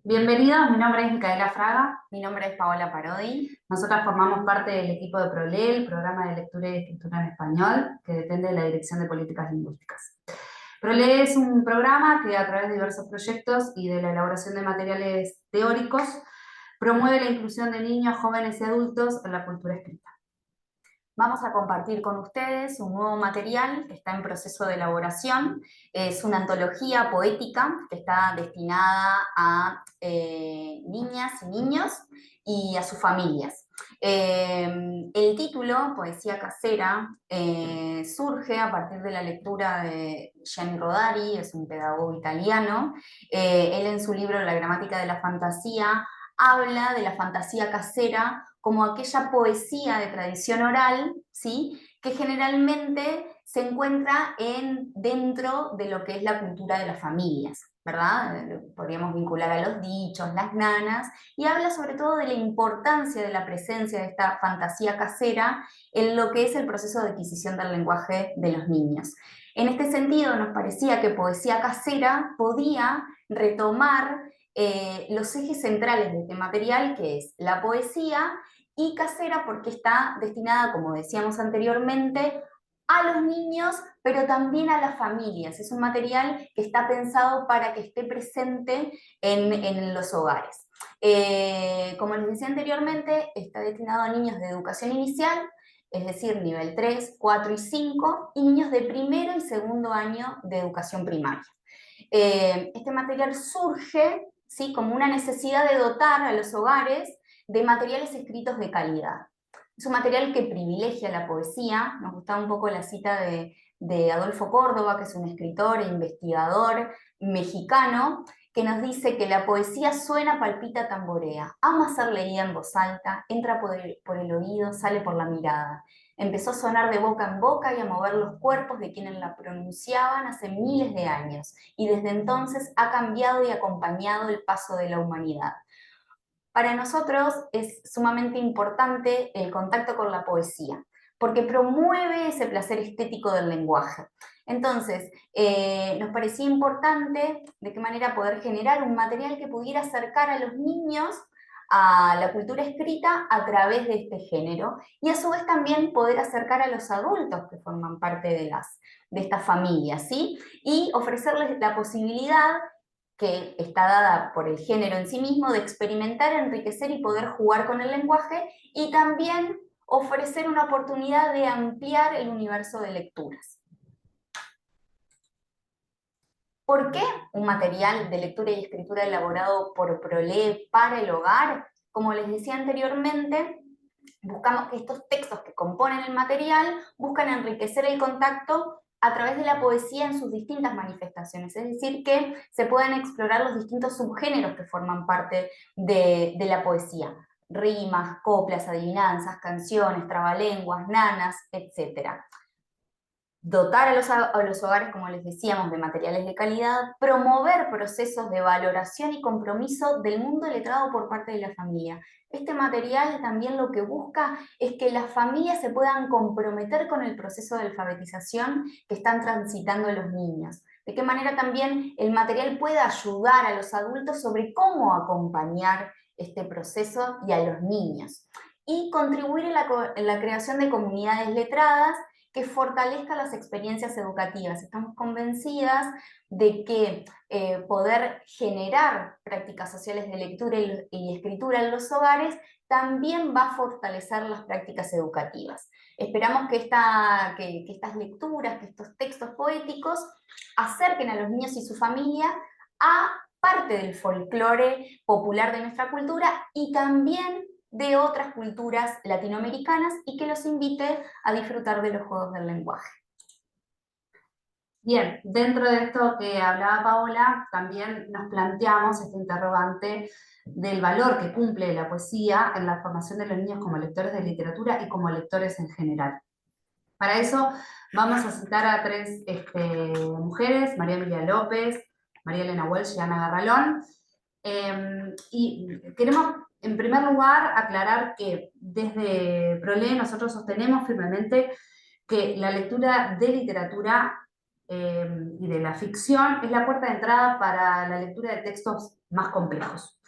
Bienvenidos, mi nombre es Micaela Fraga. Mi nombre es Paola Parodi. Nosotras formamos parte del equipo de PROLE, el programa de lectura y escritura en español, que depende de la Dirección de Políticas Lingüísticas. PROLE es un programa que a través de diversos proyectos y de la elaboración de materiales teóricos promueve la inclusión de niños, jóvenes y adultos en la cultura escrita. Vamos a compartir con ustedes un nuevo material que está en proceso de elaboración. Es una antología poética que está destinada a niñas y niños y a sus familias. El título, Poesía Casera, surge a partir de la lectura de Gianni Rodari, es un pedagogo italiano. Él en su libro La gramática de la fantasía habla de la fantasía casera como aquella poesía de tradición oral, ¿sí?, que generalmente se encuentra dentro de lo que es la cultura de las familias, ¿verdad? Podríamos vincular a los dichos, las nanas, y habla sobre todo de la importancia de la presencia de esta fantasía casera en lo que es el proceso de adquisición del lenguaje de los niños. En este sentido, nos parecía que poesía casera podía retomar los ejes centrales de este material, que es la poesía, y casera porque está destinada, como decíamos anteriormente, a los niños, pero también a las familias. Es un material que está pensado para que esté presente en los hogares. Como les decía anteriormente, está destinado a niños de educación inicial, es decir, nivel 3, 4 y 5, y niños de primero y segundo año de educación primaria. Este material surge, ¿sí?, como una necesidad de dotar a los hogares de materiales escritos de calidad. Es un material que privilegia la poesía. Nos gustaba un poco la cita de Adolfo Córdoba, que es un escritor e investigador mexicano, que nos dice que la poesía suena, palpita, tamborea, ama ser leída en voz alta, entra por el oído, sale por la mirada. Empezó a sonar de boca en boca y a mover los cuerpos de quienes la pronunciaban hace miles de años, y desde entonces ha cambiado y acompañado el paso de la humanidad. Para nosotros es sumamente importante el contacto con la poesía, porque promueve ese placer estético del lenguaje. Entonces, nos parecía importante de qué manera poder generar un material que pudiera acercar a los niños a la cultura escrita a través de este género, y a su vez también poder acercar a los adultos que forman parte de estas familias, ¿sí?, y ofrecerles la posibilidad, que está dada por el género en sí mismo, de experimentar, enriquecer y poder jugar con el lenguaje, y también ofrecer una oportunidad de ampliar el universo de lecturas. ¿Por qué un material de lectura y escritura elaborado por PROLE para el hogar? Como les decía anteriormente, buscamos que estos textos que componen el material buscan enriquecer el contacto a través de la poesía en sus distintas manifestaciones, es decir, que se puedan explorar los distintos subgéneros que forman parte de la poesía: rimas, coplas, adivinanzas, canciones, trabalenguas, nanas, etc. Dotar a los hogares, como les decíamos, de materiales de calidad, promover procesos de valoración y compromiso del mundo letrado por parte de la familia. Este material también lo que busca es que las familias se puedan comprometer con el proceso de alfabetización que están transitando los niños. De qué manera también el material puede ayudar a los adultos sobre cómo acompañar este proceso y a los niños. Y contribuir en la creación de comunidades letradas que fortalezca las experiencias educativas. Estamos convencidas de que poder generar prácticas sociales de lectura y escritura en los hogares también va a fortalecer las prácticas educativas. Esperamos que estas lecturas, que estos textos poéticos acerquen a los niños y su familia a parte del folclore popular de nuestra cultura y también de otras culturas latinoamericanas, y que los invite a disfrutar de los juegos del lenguaje. Bien, dentro de esto que hablaba Paola, también nos planteamos este interrogante del valor que cumple la poesía en la formación de los niños como lectores de literatura y como lectores en general. Para eso vamos a citar a tres mujeres: María Emilia López, María Elena Welch y Ana Garralón. Y queremos, en primer lugar, aclarar que desde PROLE nosotros sostenemos firmemente que la lectura de literatura y de la ficción, es la puerta de entrada para la lectura de textos más complejos.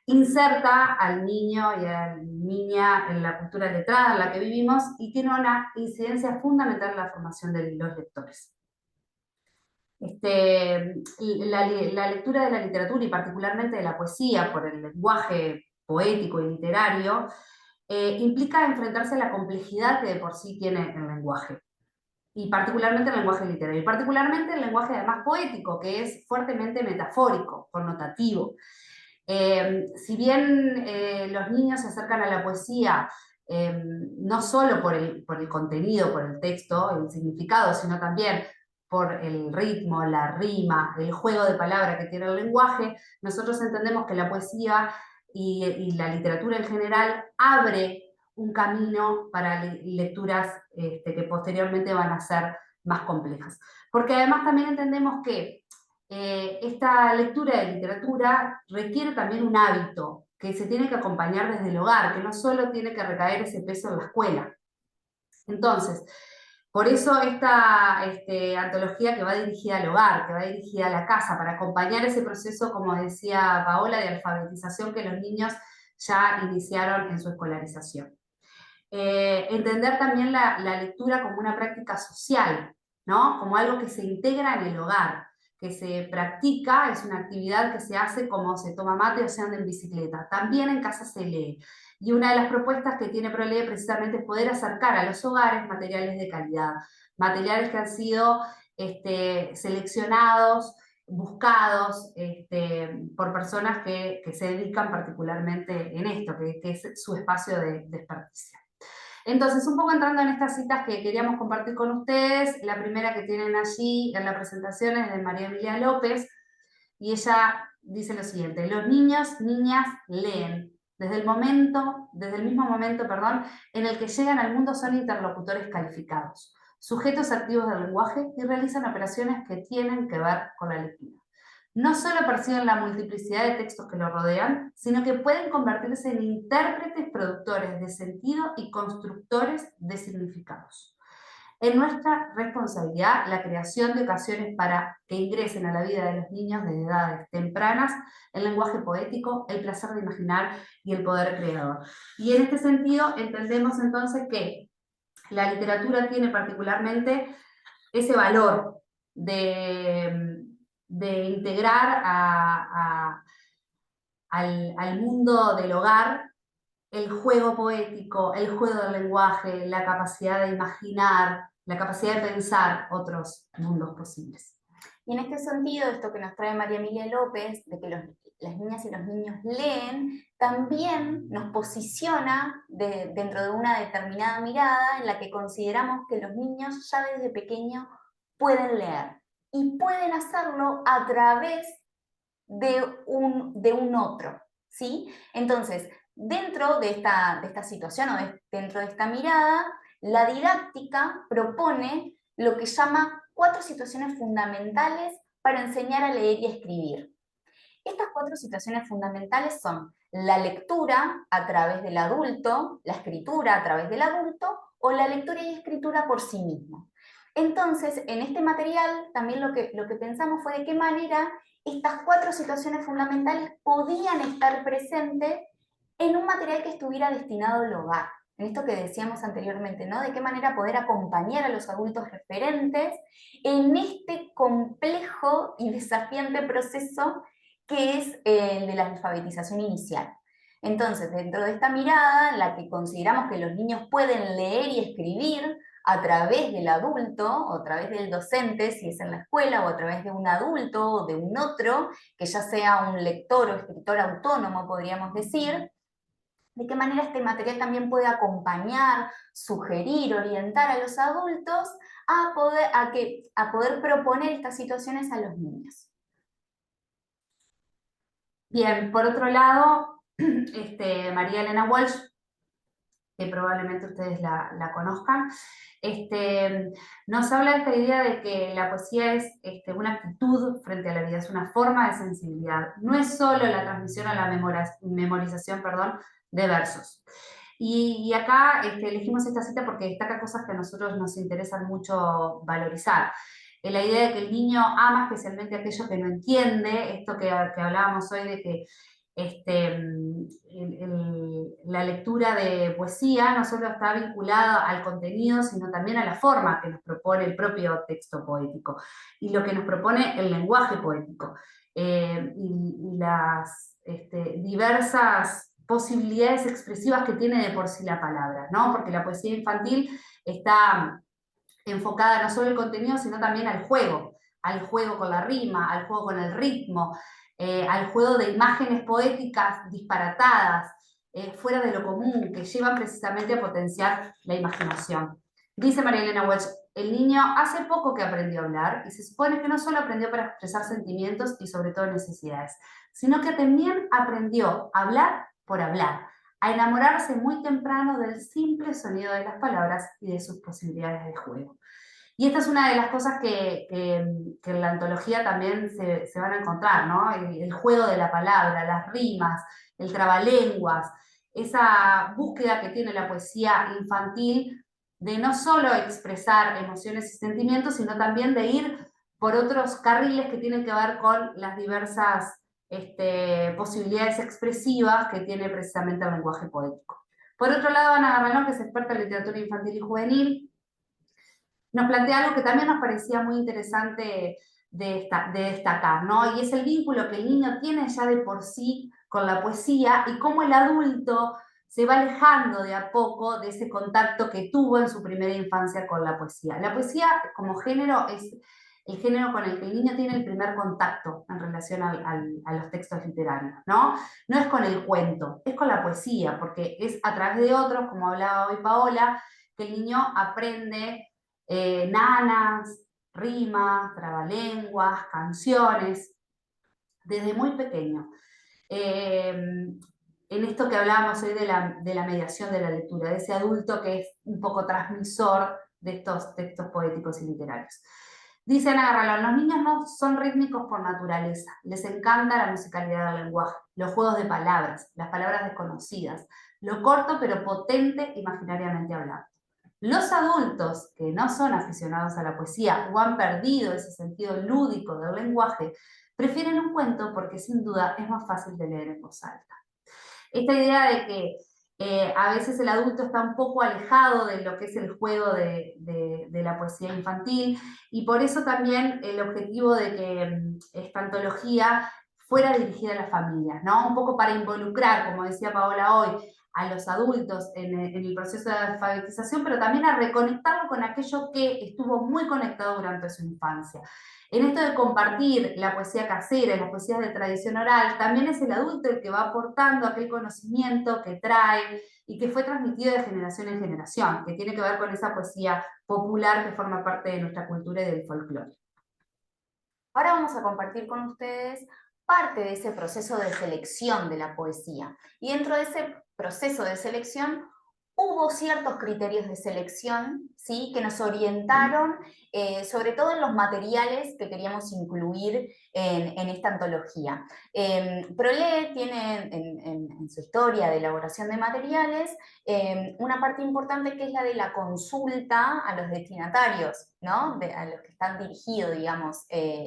Inserta al niño y a la niña en la cultura letrada en la que vivimos y tiene una incidencia fundamental en la formación de los lectores. La lectura de la literatura y particularmente de la poesía por el lenguaje poético y literario implica enfrentarse a la complejidad que de por sí tiene el lenguaje, y particularmente el lenguaje literario, y particularmente el lenguaje además poético, que es fuertemente metafórico, connotativo. Si bien los niños se acercan a la poesía no solo por el contenido, por el texto, el significado, sino también por el ritmo, la rima, el juego de palabras que tiene el lenguaje, nosotros entendemos que la poesía y la literatura en general abre un camino para lecturas que posteriormente van a ser más complejas. Porque además también entendemos que esta lectura de literatura requiere también un hábito que se tiene que acompañar desde el hogar, que no solo tiene que recaer ese peso en la escuela. Entonces, por eso esta antología que va dirigida al hogar, que va dirigida a la casa, para acompañar ese proceso, como decía Paola, de alfabetización que los niños ya iniciaron en su escolarización. Entender también la lectura como una práctica social, ¿no? Como algo que se integra en el hogar, que se practica, es una actividad que se hace como se toma mate o se anda en bicicleta. También en casa se lee. Y una de las propuestas que tiene ProLee precisamente es poder acercar a los hogares materiales de calidad, materiales que han sido seleccionados, buscados por personas que se dedican particularmente en esto, que es su espacio de experticia. Entonces, un poco entrando en estas citas que queríamos compartir con ustedes, la primera que tienen allí en la presentación es de María Emilia López, y ella dice lo siguiente: los niños, niñas leen. Desde el mismo momento, en el que llegan al mundo son interlocutores calificados, sujetos activos del lenguaje y realizan operaciones que tienen que ver con la lectura. No solo perciben la multiplicidad de textos que los rodean, sino que pueden convertirse en intérpretes productores de sentido y constructores de significados. Es nuestra responsabilidad la creación de ocasiones para que ingresen a la vida de los niños desde edades tempranas el lenguaje poético, el placer de imaginar y el poder creador. Y en este sentido entendemos entonces que la literatura tiene particularmente ese valor de integrar al mundo del hogar el juego poético, el juego del lenguaje, la capacidad de imaginar, la capacidad de pensar otros mundos posibles. Y en este sentido, esto que nos trae María Emilia López, de que las niñas y los niños leen, también nos posiciona dentro de una determinada mirada en la que consideramos que los niños ya desde pequeños pueden leer y pueden hacerlo a través de un otro, ¿sí? Entonces, dentro de esta situación o dentro de esta mirada, la didáctica propone lo que llama 4 situaciones fundamentales para enseñar a leer y escribir. Estas 4 situaciones fundamentales son la lectura a través del adulto, la escritura a través del adulto o la lectura y escritura por sí mismo. Entonces, en este material también lo que pensamos fue de qué manera estas 4 situaciones fundamentales podían estar presentes en un material que estuviera destinado al hogar. En esto que decíamos anteriormente, ¿no? De qué manera poder acompañar a los adultos referentes en este complejo y desafiante proceso que es el de la alfabetización inicial. Entonces, dentro de esta mirada, en la que consideramos que los niños pueden leer y escribir a través del adulto o a través del docente, si es en la escuela, o a través de un adulto o de un otro, que ya sea un lector o escritor autónomo, podríamos decir, de qué manera este material también puede acompañar, sugerir, orientar a los adultos a poder proponer estas situaciones a los niños. Bien, por otro lado, María Elena Walsh, que probablemente ustedes la conozcan, nos habla de esta idea de que la poesía es una actitud frente a la vida, es una forma de sensibilidad, no es solo la transmisión a la memorización de versos. Y acá elegimos esta cita porque destaca cosas que a nosotros nos interesan mucho valorizar. la idea de que el niño ama especialmente aquello que no entiende, esto que hablábamos hoy de que la lectura de poesía no solo está vinculada al contenido, sino también a la forma que nos propone el propio texto poético y lo que nos propone el lenguaje poético. Y las diversas posibilidades expresivas que tiene de por sí la palabra, ¿no? Porque la poesía infantil está enfocada no solo al contenido, sino también al juego con la rima, al juego con el ritmo, al juego de imágenes poéticas disparatadas, fuera de lo común, que llevan precisamente a potenciar la imaginación. Dice María Elena Walsh, el niño hace poco que aprendió a hablar y se supone que no solo aprendió para expresar sentimientos y sobre todo necesidades, sino que también aprendió a hablar por hablar, a enamorarse muy temprano del simple sonido de las palabras y de sus posibilidades de juego. Y esta es una de las cosas que en la antología también se van a encontrar, ¿no? El juego de la palabra, las rimas, el trabalenguas, esa búsqueda que tiene la poesía infantil de no solo expresar emociones y sentimientos, sino también de ir por otros carriles que tienen que ver con las diversas posibilidades expresivas que tiene precisamente el lenguaje poético. Por otro lado, Ana Garralón, que es experta en literatura infantil y juvenil, nos plantea algo que también nos parecía muy interesante de destacar, ¿no? Y es el vínculo que el niño tiene ya de por sí con la poesía y cómo el adulto se va alejando de a poco de ese contacto que tuvo en su primera infancia con la poesía. La poesía como género es el género con el que el niño tiene el primer contacto en relación a los textos literarios, ¿no? No es con el cuento, es con la poesía, porque es a través de otros, como hablaba hoy Paola, que el niño aprende nanas, rimas, trabalenguas, canciones, desde muy pequeño. En esto que hablábamos hoy de la mediación de la lectura, de ese adulto que es un poco transmisor de estos textos poéticos y literarios. Dice Ana Garralón, los niños no son rítmicos por naturaleza, les encanta la musicalidad del lenguaje, los juegos de palabras, las palabras desconocidas, lo corto pero potente imaginariamente hablado. Los adultos que no son aficionados a la poesía o han perdido ese sentido lúdico del lenguaje, prefieren un cuento porque sin duda es más fácil de leer en voz alta. Esta idea de que a veces el adulto está un poco alejado de lo que es el juego de la poesía infantil y por eso también el objetivo de que esta antología fuera dirigida a las familias, ¿no? Un poco para involucrar, como decía Paola hoy, a los adultos en el proceso de alfabetización, pero también a reconectarlo con aquello que estuvo muy conectado durante su infancia. En esto de compartir la poesía casera y las poesías de tradición oral, también es el adulto el que va aportando aquel conocimiento que trae y que fue transmitido de generación en generación, que tiene que ver con esa poesía popular que forma parte de nuestra cultura y del folclore. Ahora vamos a compartir con ustedes parte de ese proceso de selección de la poesía. Y dentro de ese proceso de selección hubo ciertos criterios de selección, ¿sí?, que nos orientaron, sobre todo en los materiales que queríamos incluir en esta antología. Prolé tiene en su historia de elaboración de materiales una parte importante que es la de la consulta a los destinatarios, ¿no?, a los que están dirigidos, digamos,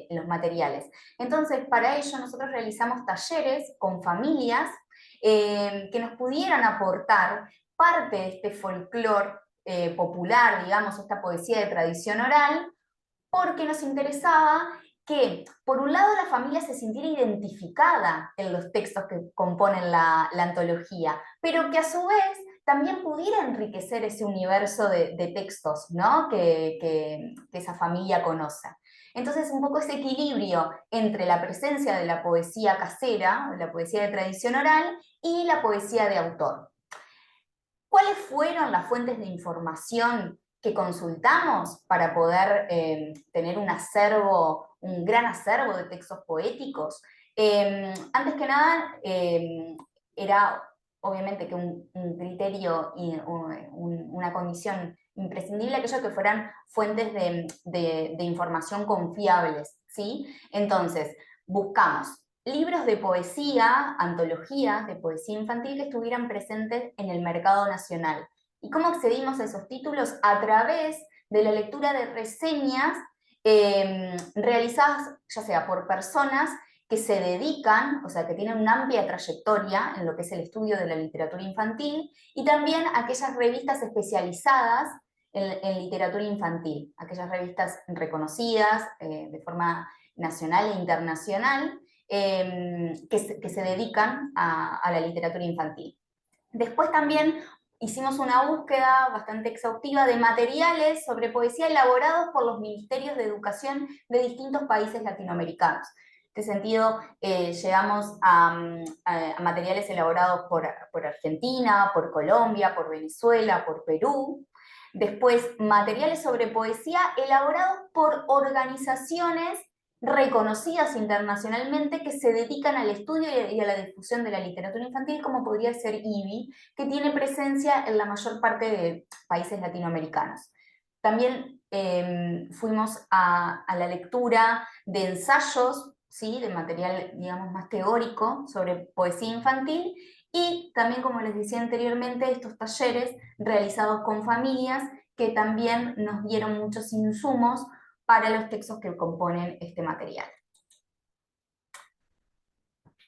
los materiales. Entonces, para ello nosotros realizamos talleres con familias que nos pudieran aportar parte de este folclore popular, digamos, esta poesía de tradición oral, porque nos interesaba que, por un lado, la familia se sintiera identificada en los textos que componen la antología, pero que a su vez también pudiera enriquecer ese universo de textos, ¿no?, que esa familia conoce. Entonces, un poco ese equilibrio entre la presencia de la poesía casera, la poesía de tradición oral, y la poesía de autor. ¿Cuáles fueron las fuentes de información que consultamos para poder tener un gran acervo de textos poéticos? Antes que nada, era obviamente que un criterio y una condición imprescindible aquello que fueran fuentes de información confiables, ¿sí? Entonces, buscamos libros de poesía, antologías de poesía infantil que estuvieran presentes en el mercado nacional. ¿Y cómo accedimos a esos títulos? A través de la lectura de reseñas realizadas ya sea por personas que se dedican, o sea, que tienen una amplia trayectoria en lo que es el estudio de la literatura infantil, y también aquellas revistas especializadas en literatura infantil, aquellas revistas reconocidas de forma nacional e internacional, que se dedican a la literatura infantil. Después también hicimos una búsqueda bastante exhaustiva de materiales sobre poesía elaborados por los ministerios de educación de distintos países latinoamericanos. En este sentido, llegamos a materiales elaborados por Argentina, por Colombia, por Venezuela, por Perú. Después, materiales sobre poesía elaborados por organizaciones reconocidas internacionalmente que se dedican al estudio y a la difusión de la literatura infantil, como podría ser IBI, que tiene presencia en la mayor parte de países latinoamericanos. También fuimos a la lectura de ensayos, ¿sí? De material, digamos, más teórico sobre poesía infantil, y también, como les decía anteriormente, estos talleres realizados con familias que también nos dieron muchos insumos para los textos que componen este material.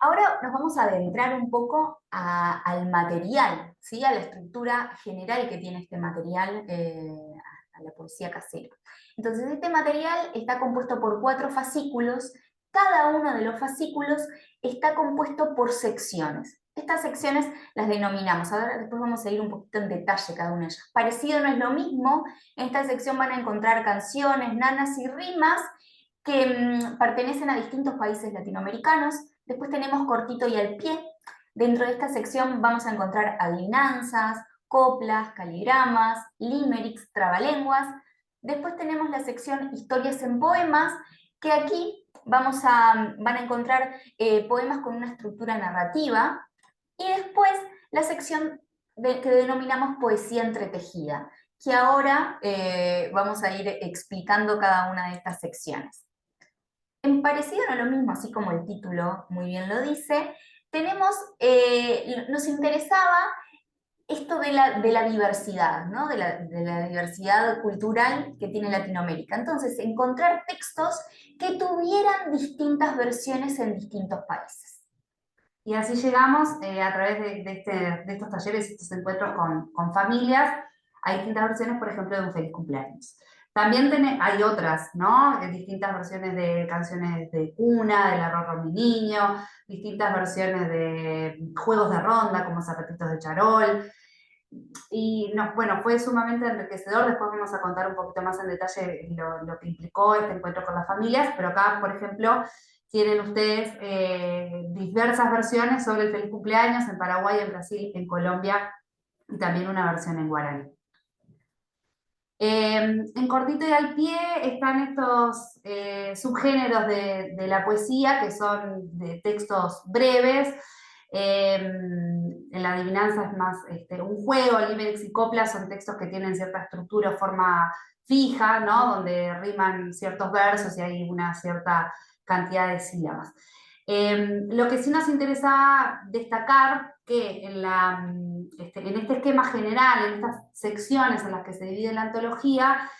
Ahora nos vamos a adentrar un poco al material, ¿sí? A la estructura general que tiene este material, a la poesía casera. Entonces, este material está compuesto por 4 fascículos. Cada uno de los fascículos está compuesto por secciones. Estas secciones las denominamos, ahora después vamos a ir un poquito en detalle cada una de ellas. Parecido no es lo mismo, en esta sección van a encontrar canciones, nanas y rimas que pertenecen a distintos países latinoamericanos. Después tenemos cortito y al pie. Dentro de esta sección vamos a encontrar adivinanzas, coplas, caligramas, limericks, trabalenguas. Después tenemos la sección historias en poemas, que aquí van a encontrar poemas con una estructura narrativa. Y después la sección que denominamos poesía entretejida, que ahora vamos a ir explicando cada una de estas secciones. En parecido a lo mismo, así como el título muy bien lo dice, nos interesaba esto de la diversidad, ¿no? de la diversidad cultural que tiene Latinoamérica. Entonces, encontrar textos que tuvieran distintas versiones en distintos países. Y así llegamos a través de estos talleres, estos encuentros con familias, a distintas versiones, por ejemplo, de un feliz cumpleaños. También hay otras, ¿no? Distintas versiones de canciones de cuna, del arroz mi niño, distintas versiones de juegos de ronda, como zapatitos de charol. Y bueno, fue sumamente enriquecedor. Después vamos a contar un poquito más en detalle lo que implicó este encuentro con las familias, pero acá, por ejemplo, tienen ustedes diversas versiones sobre el feliz cumpleaños en Paraguay, en Brasil, en Colombia, y también una versión en guaraní. En cortito y al pie están estos subgéneros de la poesía, que son de textos breves. En la adivinanza es más un juego, limericks y coplas son textos que tienen cierta estructura o forma fija, ¿no? Donde riman ciertos versos y hay una cierta cantidad de sílabas. Lo que sí nos interesa destacar que en este esquema general, en estas secciones en las que se divide la antología,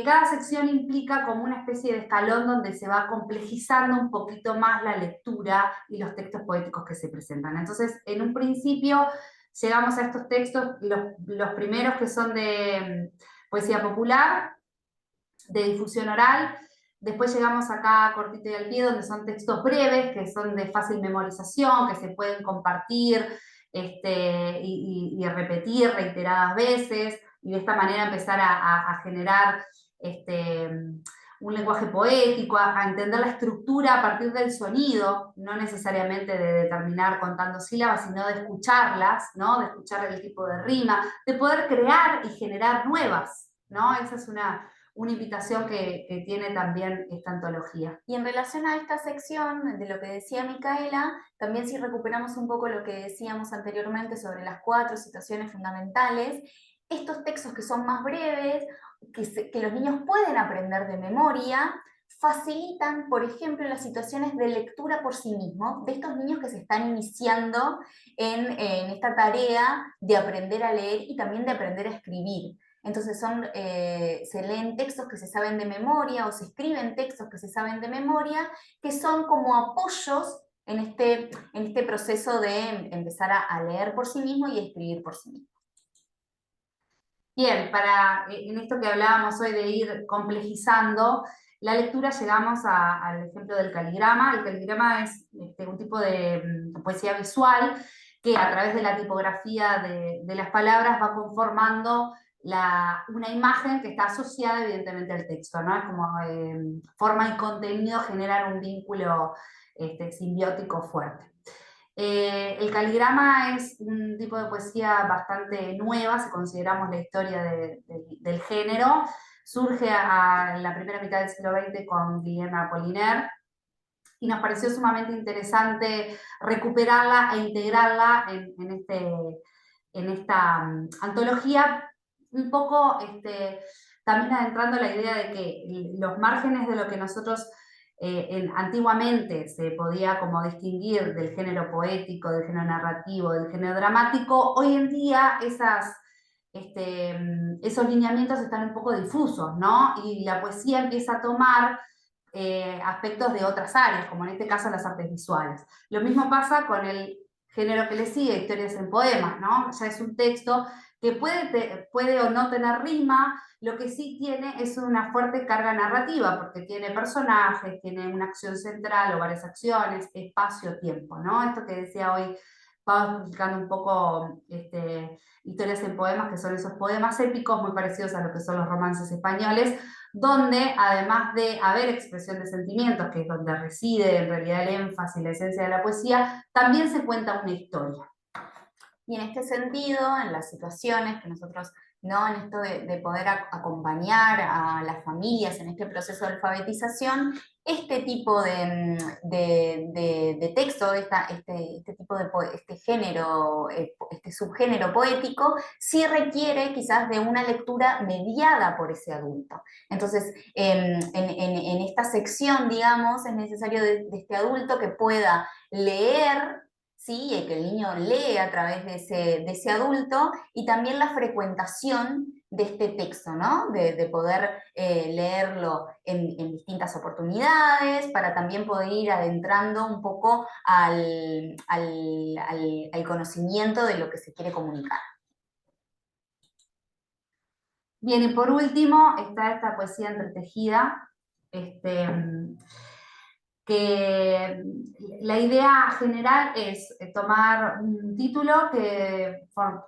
cada sección implica como una especie de escalón donde se va complejizando un poquito más la lectura y los textos poéticos que se presentan. Entonces, en un principio llegamos a estos textos, los primeros que son de poesía popular, de difusión oral. Después llegamos acá a cortito y al pie, donde son textos breves, que son de fácil memorización, que se pueden compartir y repetir reiteradas veces, y de esta manera empezar a generar un lenguaje poético, a entender la estructura a partir del sonido, no necesariamente de determinar contando sílabas, sino de escucharlas, ¿no? De escuchar el tipo de rima, de poder crear y generar nuevas, ¿no? Esa es una invitación que tiene también esta antología. Y en relación a esta sección de lo que decía Micaela, también si recuperamos un poco lo que decíamos anteriormente sobre las 4 situaciones fundamentales, estos textos que son más breves, que los niños pueden aprender de memoria, facilitan, por ejemplo, las situaciones de lectura por sí mismos de estos niños que se están iniciando en esta tarea de aprender a leer y también de aprender a escribir. Entonces se leen textos que se saben de memoria o se escriben textos que se saben de memoria, que son como apoyos en este proceso de empezar a leer por sí mismo y escribir por sí mismo. Bien, en esto que hablábamos hoy de ir complejizando la lectura, llegamos al ejemplo del caligrama. El caligrama es un tipo de poesía visual que a través de la tipografía de las palabras va conformando una imagen que está asociada evidentemente al texto, ¿no? Es como forma y contenido generan un vínculo simbiótico fuerte. El caligrama es un tipo de poesía bastante nueva, si consideramos la historia del género. Surge en la primera mitad del siglo XX con Guillaume Apollinaire y nos pareció sumamente interesante recuperarla e integrarla en esta antología, un poco también adentrando la idea de que los márgenes de lo que nosotros antiguamente se podía como distinguir del género poético, del género narrativo, del género dramático, hoy en día esos lineamientos están un poco difusos, ¿no? Y la poesía empieza a tomar aspectos de otras áreas, como en este caso las artes visuales. Lo mismo pasa con el género que le sigue, historias en poemas, ¿no? Ya es un texto que puede o no tener rima, lo que sí tiene es una fuerte carga narrativa, porque tiene personajes, tiene una acción central o varias acciones, espacio, tiempo, ¿no? Esto que decía hoy, Pablo, explicando un poco historias en poemas, que son esos poemas épicos muy parecidos a lo que son los romances españoles, donde además de haber expresión de sentimientos, que es donde reside en realidad el énfasis, la esencia de la poesía, también se cuenta una historia. Y en este sentido, en las situaciones que nosotros, ¿no? En esto de poder acompañar a las familias en este proceso de alfabetización, este tipo de texto, este tipo este género, este subgénero poético, sí requiere quizás de una lectura mediada por ese adulto. Entonces, en esta sección, digamos, es necesario de este adulto que pueda leer, ¿sí? Y que el niño lee a través de ese adulto, y también la frecuentación de este texto, ¿no? De poder leerlo en distintas oportunidades, para también poder ir adentrando un poco al conocimiento de lo que se quiere comunicar. Bien, y por último está esta poesía entretejida, que la idea general es tomar un título que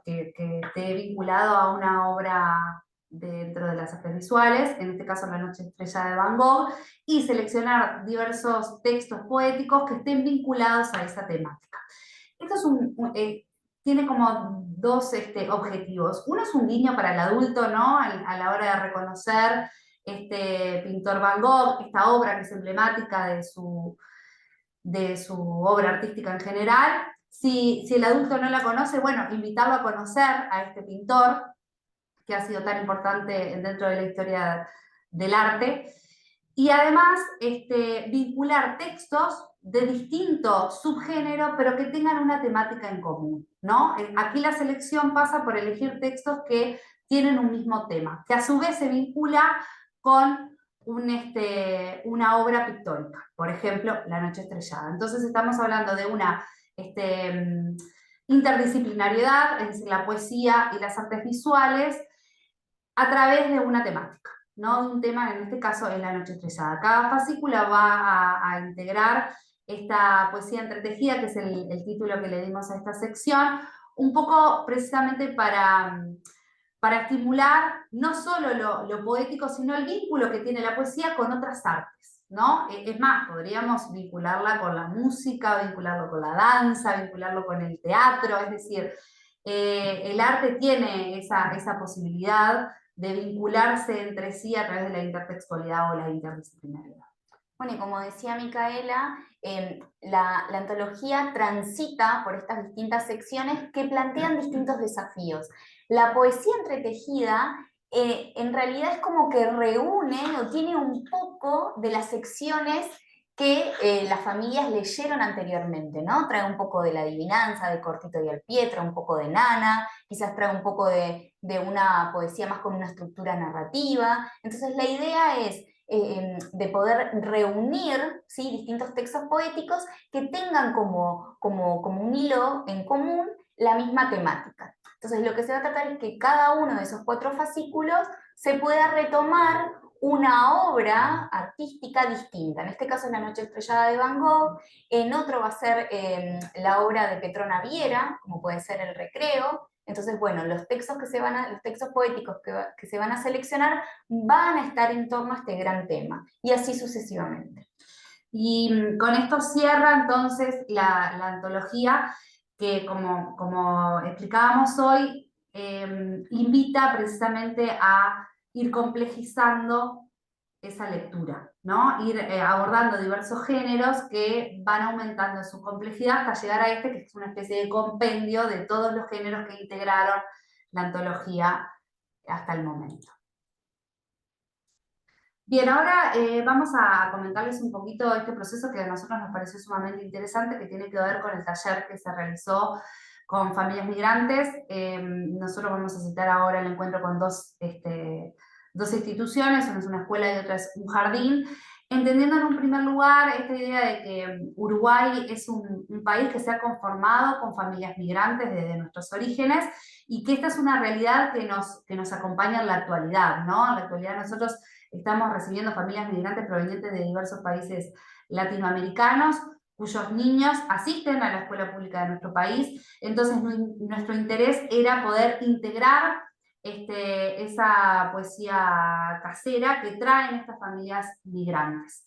esté vinculado a una obra dentro de las artes visuales, en este caso La Noche Estrellada de Van Gogh, y seleccionar diversos textos poéticos que estén vinculados a esa temática. Esto tiene como dos objetivos. Uno es un guiño para el adulto, ¿no? A la hora de reconocer este pintor Van Gogh, esta obra que es emblemática de su obra artística en general. Si el adulto no la conoce, bueno, invitarlo a conocer a este pintor que ha sido tan importante dentro de la historia del arte. Y además, vincular textos de distinto subgénero, pero que tengan una temática en común, ¿no? Aquí la selección pasa por elegir textos que tienen un mismo tema, que a su vez se vincula con una obra pictórica, por ejemplo, La Noche Estrellada. Entonces estamos hablando de una interdisciplinariedad, es decir, la poesía y las artes visuales, a través de una temática, ¿no? De un tema, en este caso, es La Noche Estrellada. Cada fascícula va a integrar esta poesía entretejida, que es el título que le dimos a esta sección, un poco precisamente para estimular no solo lo poético, sino el vínculo que tiene la poesía con otras artes, ¿no? Es más, podríamos vincularla con la música, vincularlo con la danza, vincularlo con el teatro, es decir, el arte tiene esa posibilidad de vincularse entre sí a través de la intertextualidad o la interdisciplinariedad. Bueno, y como decía Micaela, la antología transita por estas distintas secciones que plantean distintos desafíos. La poesía entretejida en realidad es como que reúne o tiene un poco de las secciones que las familias leyeron anteriormente, ¿no? Trae un poco de La Adivinanza, de Cortito y el Pie, trae un poco de Nana, quizás trae un poco de una poesía más con una estructura narrativa. Entonces la idea es de poder reunir, ¿sí?, distintos textos poéticos que tengan como un hilo en común la misma temática. Entonces lo que se va a tratar es que cada uno de esos 4 fascículos se pueda retomar una obra artística distinta. En este caso es La Noche Estrellada de Van Gogh, en otro va a ser la obra de Petrona Viera, como puede ser El Recreo. Entonces, bueno, los textos poéticos que se van a seleccionar van a estar en torno a este gran tema, y así sucesivamente. Y con esto cierra entonces la antología que, como explicábamos hoy, invita precisamente a ir complejizando esa lectura, ¿no? Ir abordando diversos géneros que van aumentando su complejidad hasta llegar a este, que es una especie de compendio de todos los géneros que integraron la antología hasta el momento. Bien, ahora vamos a comentarles un poquito este proceso que a nosotros nos pareció sumamente interesante, que tiene que ver con el taller que se realizó con familias migrantes. Nosotros vamos a citar ahora el encuentro con dos instituciones, una es una escuela y otra es un jardín, entendiendo en un primer lugar esta idea de que Uruguay es un país que se ha conformado con familias migrantes desde nuestros orígenes y que esta es una realidad que nos acompaña en la actualidad, ¿no? En la actualidad nosotros estamos recibiendo familias migrantes provenientes de diversos países latinoamericanos, cuyos niños asisten a la escuela pública de nuestro país. Entonces, nuestro interés era poder integrar esa poesía casera que traen estas familias migrantes.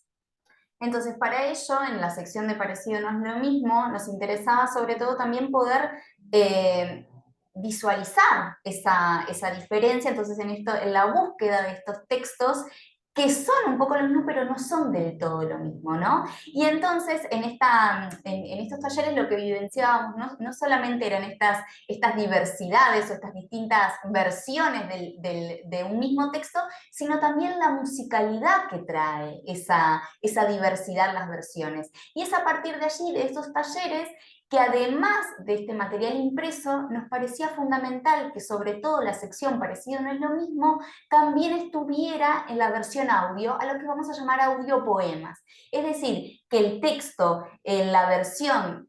Entonces, para ello, en la sección de Parecido no es lo mismo, nos interesaba sobre todo también poder visualizar esa diferencia. Entonces, en la búsqueda de estos textos que son un poco lo mismo, pero no son del todo lo mismo, ¿no? Y entonces, en estos talleres lo que vivenciábamos no solamente eran estas diversidades o estas distintas versiones de un mismo texto, sino también la musicalidad que trae esa diversidad, las versiones. Y es a partir de allí, de estos talleres, que además de este material impreso, nos parecía fundamental que sobre todo la sección Parecido no es lo mismo, también estuviera en la versión audio, a lo que vamos a llamar audiopoemas. Es decir, que el texto en la versión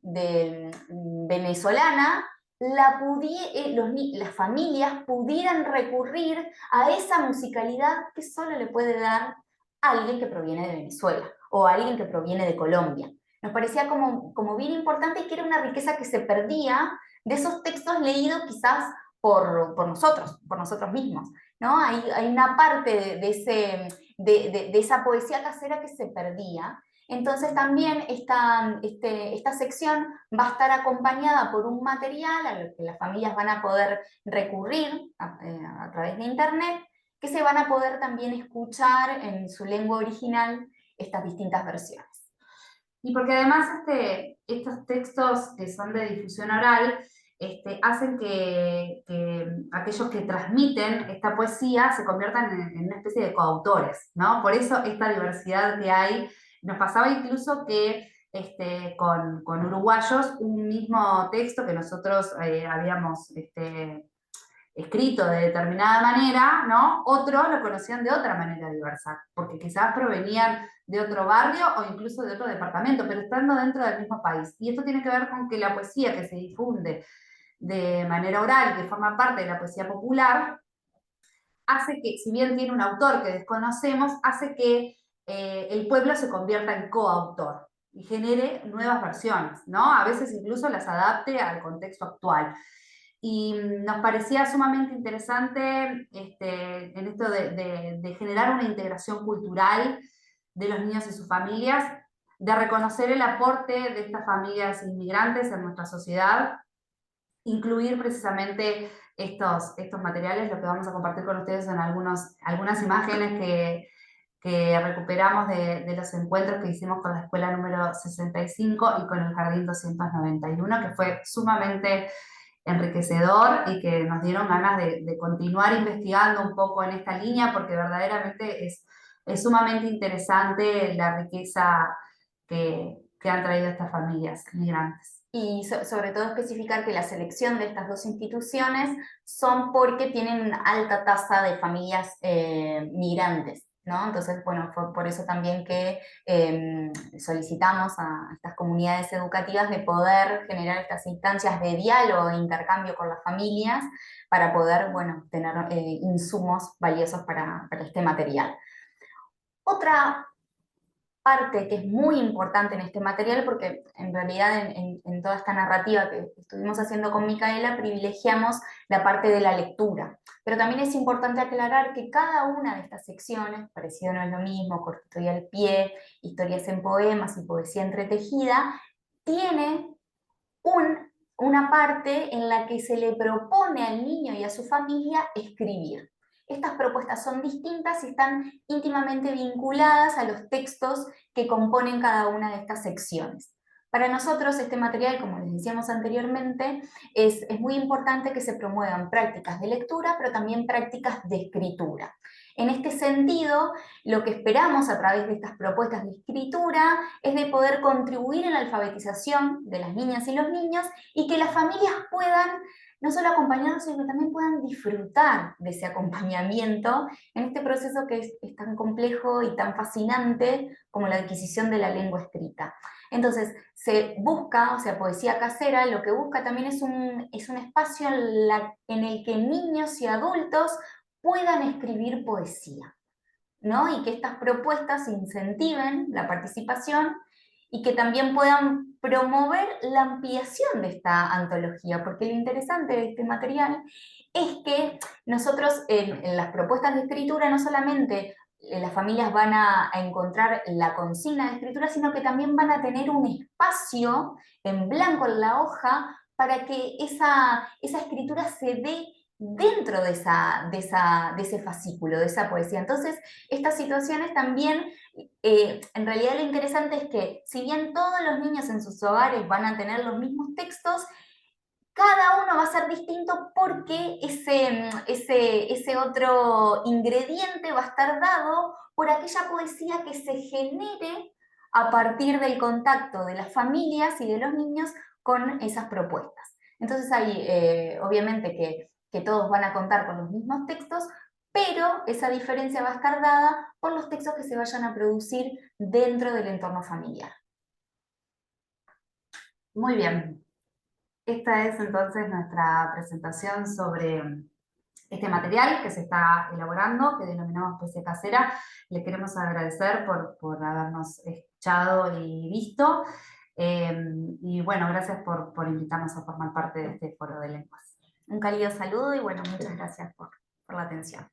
venezolana, las familias pudieran recurrir a esa musicalidad que solo le puede dar a alguien que proviene de Venezuela o a alguien que proviene de Colombia. Nos parecía como bien importante y que era una riqueza que se perdía de esos textos leídos quizás por nosotros mismos, ¿no? Hay una parte de esa poesía casera que se perdía. Entonces también esta sección va a estar acompañada por un material a lo que las familias van a poder recurrir a través de internet, que se van a poder también escuchar en su lengua original estas distintas versiones. Y porque además estos textos que son de difusión oral hacen que aquellos que transmiten esta poesía se conviertan en una especie de coautores, ¿no? Por eso esta diversidad que hay. Nos pasaba incluso que con uruguayos un mismo texto que nosotros habíamos escrito de determinada manera, ¿no? Otros lo conocían de otra manera diversa, porque quizás provenían de otro barrio o incluso de otro departamento, pero estando dentro del mismo país. Y esto tiene que ver con que la poesía que se difunde de manera oral, que forma parte de la poesía popular, hace que, si bien tiene un autor que desconocemos, hace que el pueblo se convierta en coautor y genere nuevas versiones, ¿no? A veces incluso las adapte al contexto actual. Y nos parecía sumamente interesante en esto de generar una integración cultural de los niños y sus familias, de reconocer el aporte de estas familias inmigrantes en nuestra sociedad, incluir precisamente estos materiales. Lo que vamos a compartir con ustedes son algunas imágenes que recuperamos de los encuentros que hicimos con la escuela número 65 y con el jardín 291, que fue sumamente enriquecedor y que nos dieron ganas de continuar investigando un poco en esta línea, porque verdaderamente es sumamente interesante la riqueza que han traído estas familias migrantes. Y sobre todo especificar que la selección de estas dos instituciones son porque tienen alta tasa de familias migrantes, ¿no? Entonces, bueno, fue por eso también que solicitamos a estas comunidades educativas de poder generar estas instancias de diálogo e intercambio con las familias para poder, bueno, tener insumos valiosos para este material. Otra parte que es muy importante en este material, porque en realidad en toda esta narrativa que estuvimos haciendo con Micaela privilegiamos la parte de la lectura, pero también es importante aclarar que cada una de estas secciones, parecido no es lo mismo, corta historia al pie, historias en poemas y poesía entretejida, tiene una parte en la que se le propone al niño y a su familia escribir. Estas propuestas son distintas y están íntimamente vinculadas a los textos que componen cada una de estas secciones. Para nosotros este material, como les decíamos anteriormente, es muy importante que se promuevan prácticas de lectura, pero también prácticas de escritura. En este sentido, lo que esperamos a través de estas propuestas de escritura es de poder contribuir en la alfabetización de las niñas y los niños y que las familias puedan no solo acompañarnos, sino que también puedan disfrutar de ese acompañamiento en este proceso que es tan complejo y tan fascinante como la adquisición de la lengua escrita. Entonces, se busca, o sea, Poesía Casera, lo que busca también es un espacio en el que niños y adultos puedan escribir poesía, ¿no? Y que estas propuestas incentiven la participación y que también puedan promover la ampliación de esta antología, porque lo interesante de este material es que nosotros en las propuestas de escritura no solamente las familias van a encontrar la consigna de escritura, sino que también van a tener un espacio en blanco en la hoja para que esa escritura se dé dentro de ese fascículo, de esa poesía. Entonces, estas situaciones también, en realidad lo interesante es que si bien todos los niños en sus hogares van a tener los mismos textos, cada uno va a ser distinto porque ese otro ingrediente va a estar dado por aquella poesía que se genere a partir del contacto de las familias y de los niños con esas propuestas. Entonces hay, obviamente que todos van a contar con los mismos textos, pero esa diferencia va a estar dada por los textos que se vayan a producir dentro del entorno familiar. Muy bien. Esta es entonces nuestra presentación sobre este material que se está elaborando, que denominamos Poesía Casera. Le queremos agradecer por habernos escuchado y visto. Y bueno, gracias por invitarnos a formar parte de este foro de lenguas. Un cálido saludo y bueno, muchas gracias por la atención.